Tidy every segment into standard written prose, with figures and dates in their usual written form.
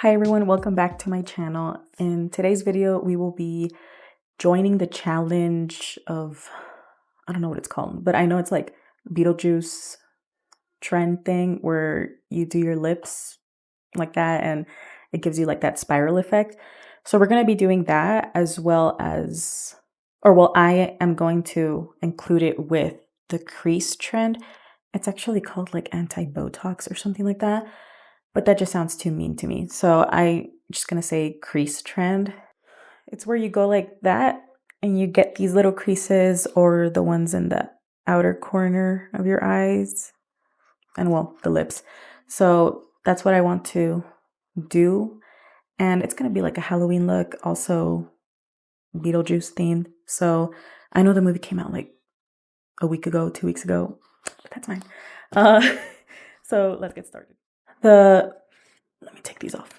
Hi everyone, welcome back to my channel. In today's video, we will be joining the challenge of, I don't know what it's called, but I know it's like Beetlejuice trend thing where you do your lips like that and it gives you like that spiral effect. So we're going to be doing that as well as, I am going to include it with the crease trend. It's actually called like anti-Botox or something like that, but that just sounds too mean to me. So I'm just gonna say crease trend. It's where you go like that and you get these little creases or the ones in the outer corner of your eyes and the lips. So that's what I want to do. And it's gonna be like a Halloween look, also Beetlejuice themed. So I know the movie came out like a week ago, 2 weeks ago, but that's fine. Uh, so let's get started. Let me take these off.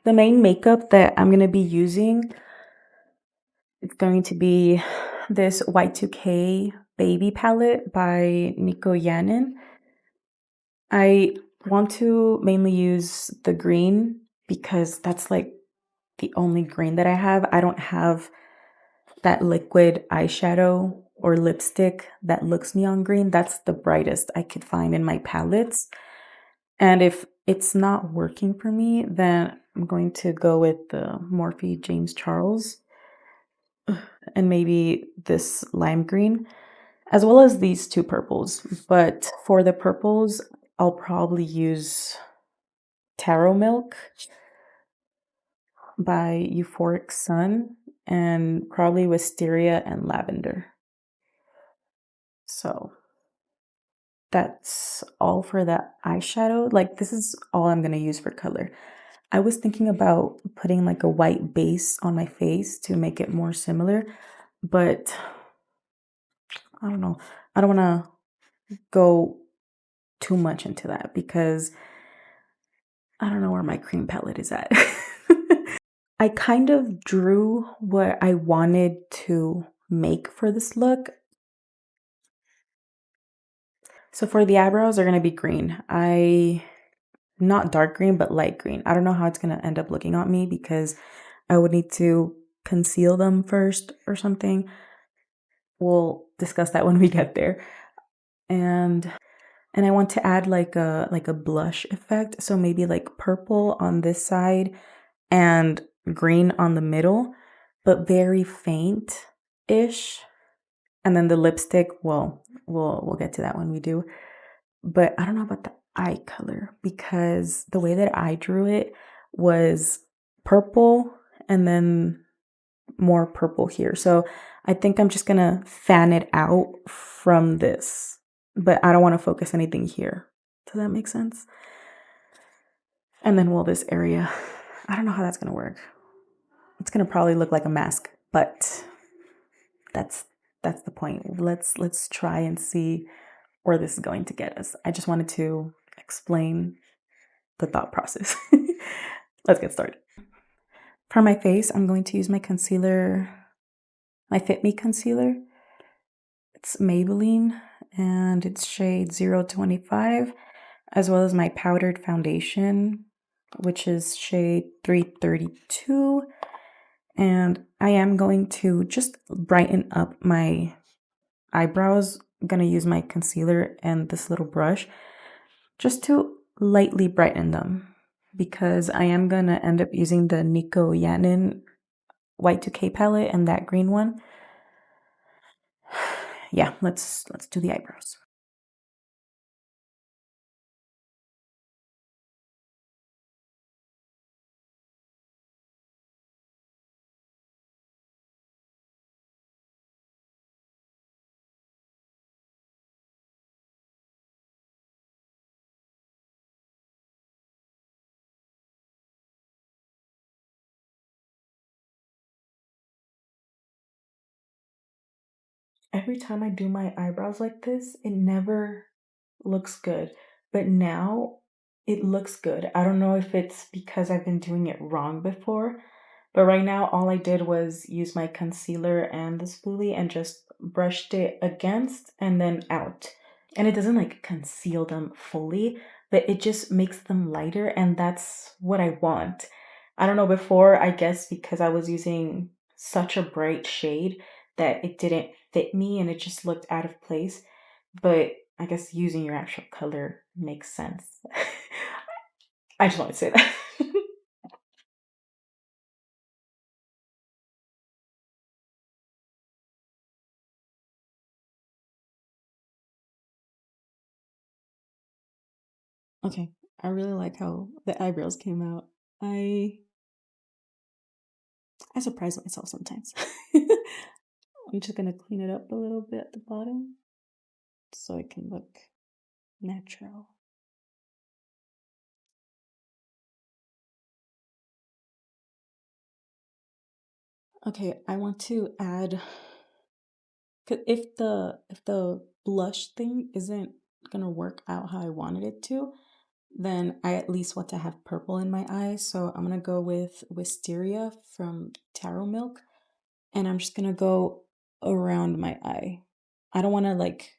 The main makeup that I'm going to be using is going to be this Y2K Baby palette by Nico Yannin. I want to mainly use the green because that's like the only green that I have. I don't have that liquid eyeshadow or lipstick that looks neon green. That's the brightest I could find in my palettes. And if it's not working for me, then I'm going to go with the Morphe James Charles and maybe this lime green, as well as these two purples. But for the purples, I'll probably use Taro Milk by Euphoric Sun and probably Wisteria and Lavender. So that's all for that eyeshadow. Like, this is all I'm going to use for color. I was thinking about putting like a white base on my face to make it more similar, but I don't know. I don't want to go too much into that because I don't know where my cream palette is at. I kind of drew what I wanted to make for this look. So for the eyebrows, they're going to be green. Not dark green, but light green. I don't know how it's going to end up looking on me because I would need to conceal them first or something. We'll discuss that when we get there. And I want to add like a blush effect. So maybe like purple on this side and green on the middle, but very faint-ish. And then the lipstick, we'll get to that when we do. But I don't know about the eye color because the way that I drew it was purple and then more purple here. So I think I'm just gonna fan it out from this, but I don't want to focus anything here. Does that make sense? And then this area, I don't know how that's gonna work. It's gonna probably look like a mask, but that's the point. Let's try and see where this is going to get us. I just wanted to explain the thought process. Let's get started. For my face, I'm going to use my concealer, my Fit Me concealer. It's Maybelline and it's shade 025, as well as my powdered foundation, which is shade 332. And I am going to just brighten up my eyebrows. I'm going to use my concealer and this little brush just to lightly brighten them because I am going to end up using the Nico Yannin Y2K palette and that green one. Yeah, let's do the eyebrows. Every time I do my eyebrows like this, it never looks good. But now it looks good. I don't know if it's because I've been doing it wrong before, but right now all I did was use my concealer and the spoolie and just brushed it against and then out. and it doesn't like conceal them fully, but it just makes them lighter, and that's what I want. I don't know, before, I guess because I was using such a bright shade that it didn't fit me and it just looked out of place, but I guess using your actual color makes sense. I just want to say that. Okay, I really like how the eyebrows came out. I I surprise myself sometimes. I'm just gonna clean it up a little bit at the bottom so it can look natural. Okay, I want to add, 'cause if the blush thing isn't gonna work out how I wanted it to, then I at least want to have purple in my eyes. So I'm gonna go with Wisteria from Taro Milk, and I'm just gonna go around my eye. I don't want to like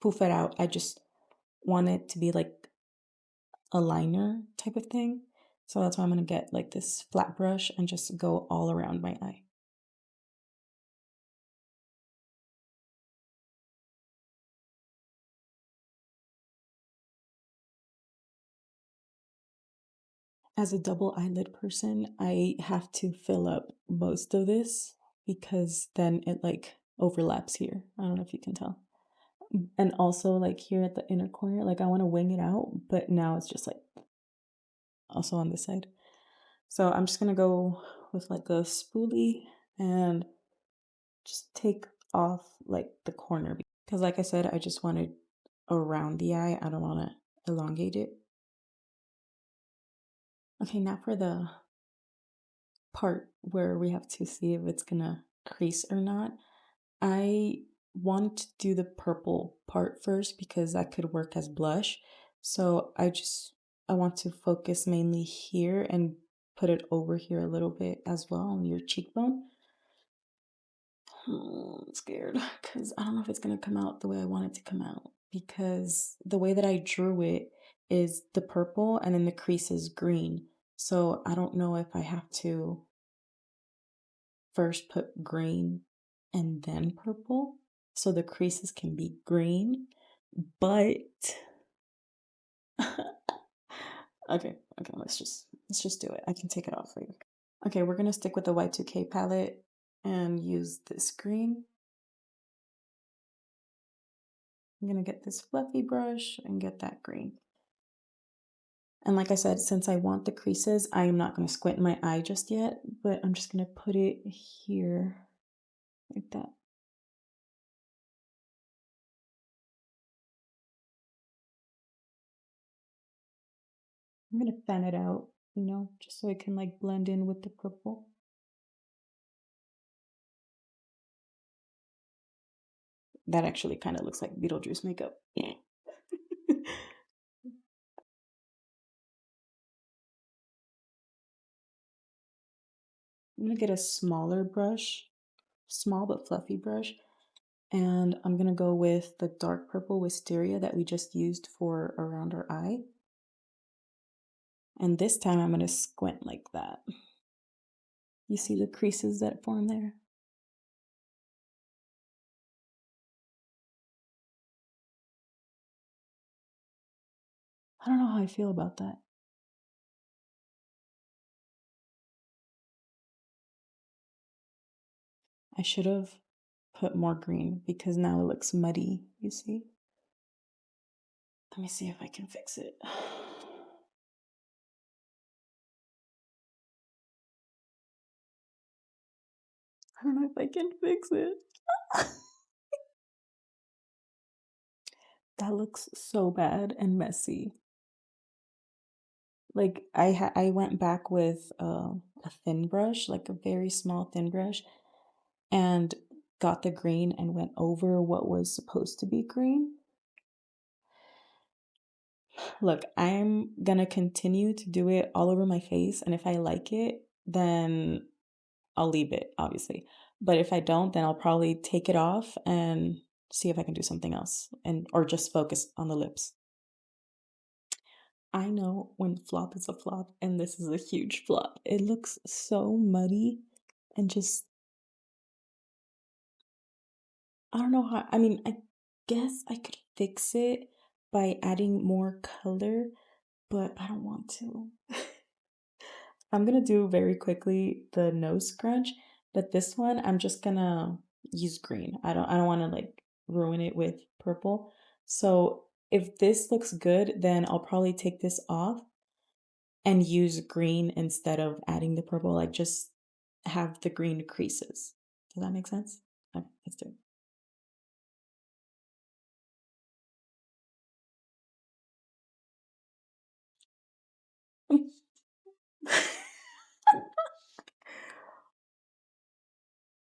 poof it out. I just want it to be like a liner type of thing. So that's why I'm gonna get like this flat brush and just go all around my eye. As a double eyelid person, I have to fill up most of this because then it like overlaps here. I don't know if you can tell. And also like here at the inner corner, like I want to wing it out, but now it's just like also on this side. So I'm just gonna go with like a spoolie and just take off like the corner because like I said, I just wanted around the eye. I don't want to elongate it. Okay, now for the part where we have to see if it's gonna crease or not. I want to do the purple part first because that could work as blush. So I want to focus mainly here and put it over here a little bit as well on your cheekbone. I'm scared because I don't know if it's gonna come out the way I want it to come out because the way that I drew it is the purple and then the crease is green. So I don't know if I have to first put green and then purple so the creases can be green, but okay, let's just do it. I can take it off for you. Okay, we're gonna stick with the Y2K palette and use this green. I'm gonna get this fluffy brush and get that green. And like I said, since I want the creases, I am not gonna squint my eye just yet, but I'm just gonna put it here like that. I'm gonna fan it out, just so it can like blend in with the purple. That actually kind of looks like Beetlejuice makeup. Yeah. I'm gonna get a smaller brush, small but fluffy brush, and I'm gonna go with the dark purple wisteria that we just used for around our eye. And this time I'm gonna squint like that. You see the creases that form there? I don't know how I feel about that. I should have put more green because now it looks muddy, you see? Let me see if I can fix it. I don't know if I can fix it. That looks so bad and messy. Like I went back with a thin brush, like a very small thin brush, and got the green and went over what was supposed to be green. Look, I'm gonna continue to do it all over my face, and if I like it, then I'll leave it, obviously. But if I don't, then I'll probably take it off and see if I can do something else and or just focus on the lips. I know when flop is a flop, and this is a huge flop. It looks so muddy and just I don't know how I mean, I guess I could fix it by adding more color, but I don't want to. I'm gonna do very quickly the nose scrunch, but this one I'm just gonna use green. I don't wanna like ruin it with purple. So if this looks good, then I'll probably take this off and use green instead of adding the purple, like just have the green creases. Does that make sense? Okay, let's do it.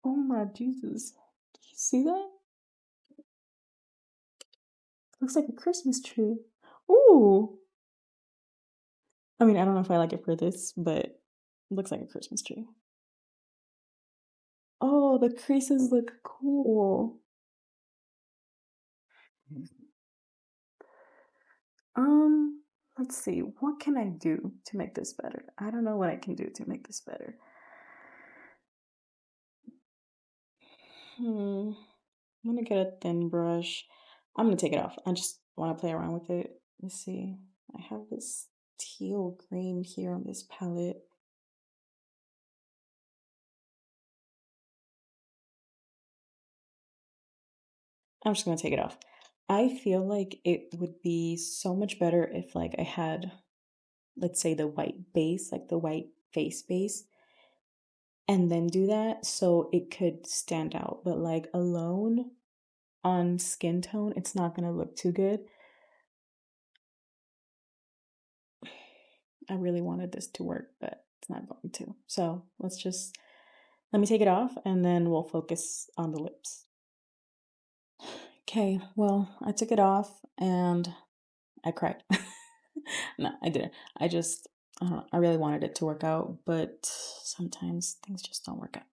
Oh my Jesus. You see that? Looks like a Christmas tree. Ooh. I mean, I don't know if I like it for this, but it looks like a Christmas tree. Oh, the creases look cool. Um, let's see. What can I do to make this better? I don't know what I can do to make this better. Hmm. I'm gonna get a thin brush. I'm gonna take it off. I just want to play around with it. Let's see. I have this teal green here on this palette. I'm just gonna take it off. I feel like it would be so much better if like I had, let's say the white base, like the white face base, and then do that so it could stand out. But like alone on skin tone, it's not gonna look too good. I really wanted this to work, but it's not going to. So let me take it off and then we'll focus on the lips. Okay, well, I took it off and I cried. No, I didn't. I just, I don't know, I really wanted it to work out, but sometimes things just don't work out.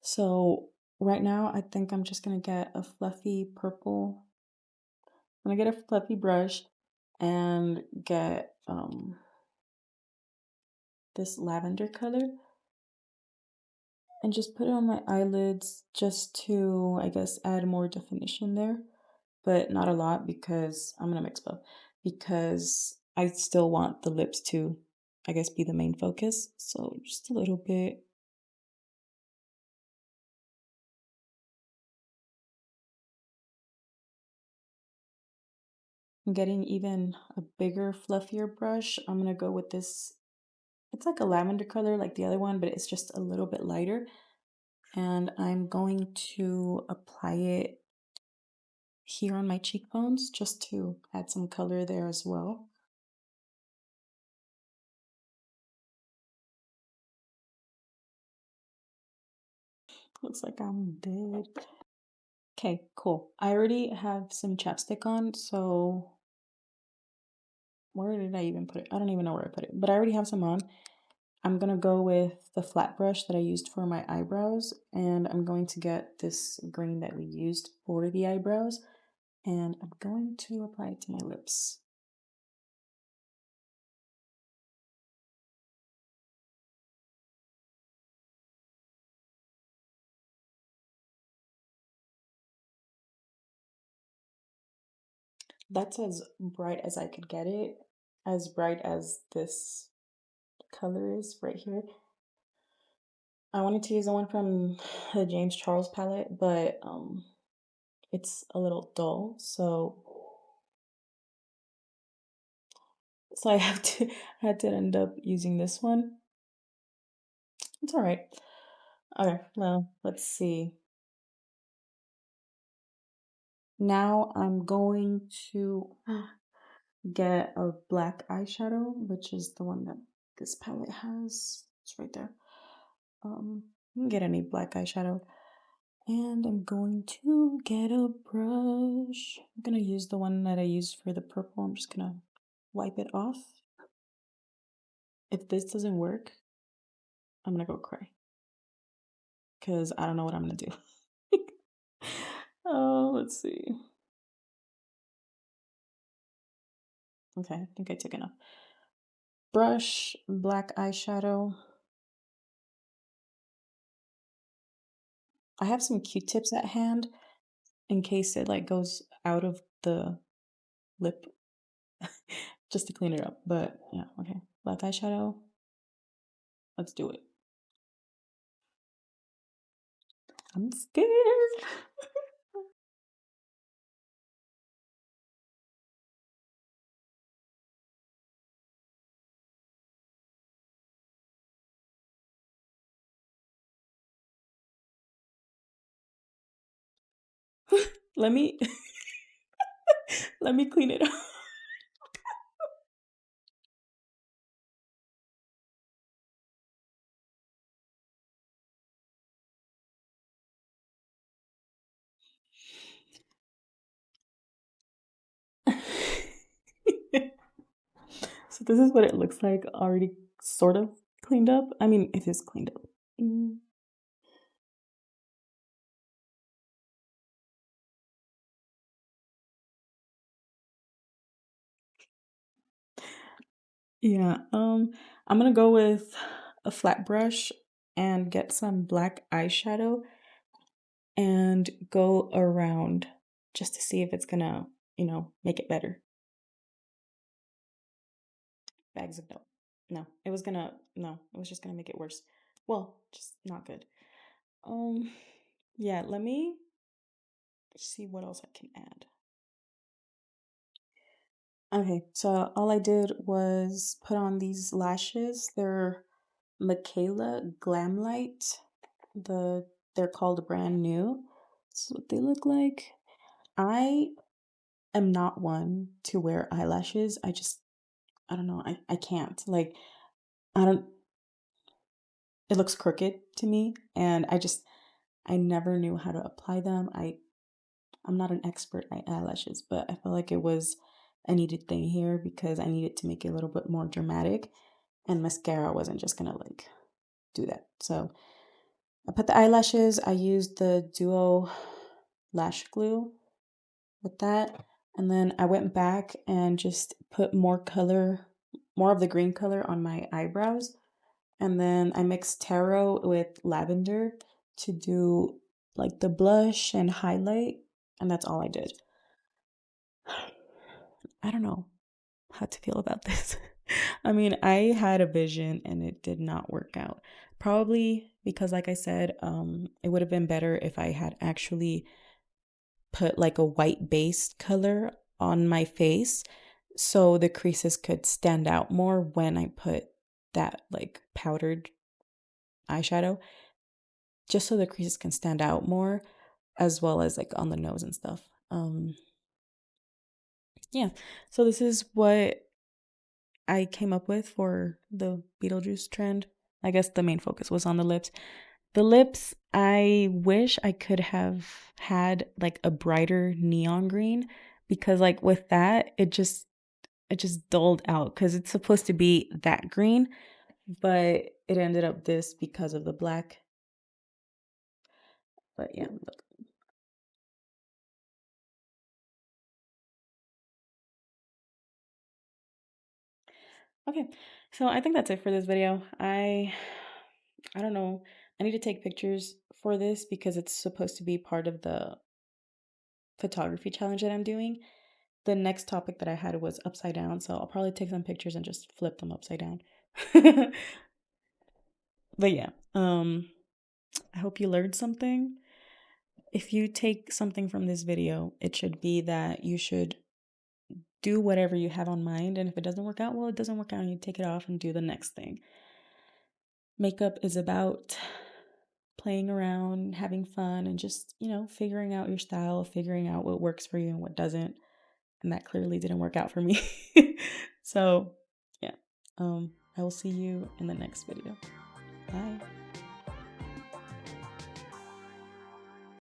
So right now, I think I'm just gonna get a fluffy purple. I'm gonna get a fluffy brush and get this lavender color and just put it on my eyelids just to, I guess, add more definition there, but not a lot because I'm gonna mix both because I still want the lips to, I guess, be the main focus. So just a little bit. I'm getting even a bigger, fluffier brush. I'm gonna go with this. It's like a lavender color like the other one, but it's just a little bit lighter. And I'm going to apply it here on my cheekbones just to add some color there as well. Looks like I'm dead. Okay, cool. I already have some chapstick on, so where did I even put it? I don't even know where I put it, but I already have some on. I'm gonna go with the flat brush that I used for my eyebrows, and I'm going to get this green that we used for the eyebrows, and I'm going to apply it to my lips. That's as bright as I could get it, as bright as this color is right here. I wanted to use the one from the James Charles palette, but it's a little dull, so I have to I had to end up using this one. It's all right. Okay, well, let's see. Now I'm going to get a black eyeshadow, which is the one that this palette has. It's right there. You can get any black eyeshadow. And I'm going to get a brush. I'm gonna use the one that I used for the purple. I'm just gonna wipe it off. If this doesn't work, I'm gonna go cry because I don't know what I'm gonna do. Oh, let's see. Okay, I think I took enough. Brush, black eyeshadow. I have some Q-tips at hand in case it like goes out of the lip just to clean it up. But yeah, okay. Black eyeshadow. Let's do it. I'm scared. Let me let me clean it up. So this is what it looks like already sort of cleaned up. I mean, it is cleaned up. Mm. Yeah, I'm gonna go with a flat brush and get some black eyeshadow and go around just to see if it's gonna, make it better. Bags of no. No, it was just gonna make it worse. Well, just not good. Um, yeah, let me see what else I can add. Okay, so all I did was put on these lashes. They're Michaela Glamlight. They're called Brand New. That's what they look like. I am not one to wear eyelashes. I don't know. I can't. Like I don't it looks crooked to me and I never knew how to apply them. I'm not an expert at eyelashes, but I feel like it was a needed thing here because I needed to make it a little bit more dramatic and mascara wasn't just gonna like do that. So I put the eyelashes, I used the Duo lash glue with that, and then I went back and just put more color, more of the green color on my eyebrows. And then I mixed taro with lavender to do like the blush and highlight, and that's all I did. I don't know how to feel about this. I mean, I had a vision and it did not work out. Probably because, like I said, it would have been better if I had actually put like a white based color on my face so the creases could stand out more when I put that like powdered eyeshadow, just so the creases can stand out more as well as like on the nose and stuff. Yeah. So this is what I came up with for the Beetlejuice trend. I guess the main focus was on the lips. The lips, I wish I could have had like a brighter neon green because like with that, it just dulled out cuz it's supposed to be that green, but it ended up this because of the black. But yeah, look. Okay. So I think that's it for this video. I don't know. I need to take pictures for this because it's supposed to be part of the photography challenge that I'm doing. The next topic that I had was upside down, so I'll probably take some pictures and just flip them upside down. But yeah, I hope you learned something. If you take something from this video, it should be that you should do whatever you have on mind, and if it doesn't work out, well, it doesn't work out, and you take it off and do the next thing. Makeup is about playing around, having fun, and just, figuring out your style, figuring out what works for you and what doesn't. And that clearly didn't work out for me. So, yeah. I will see you in the next video. Bye.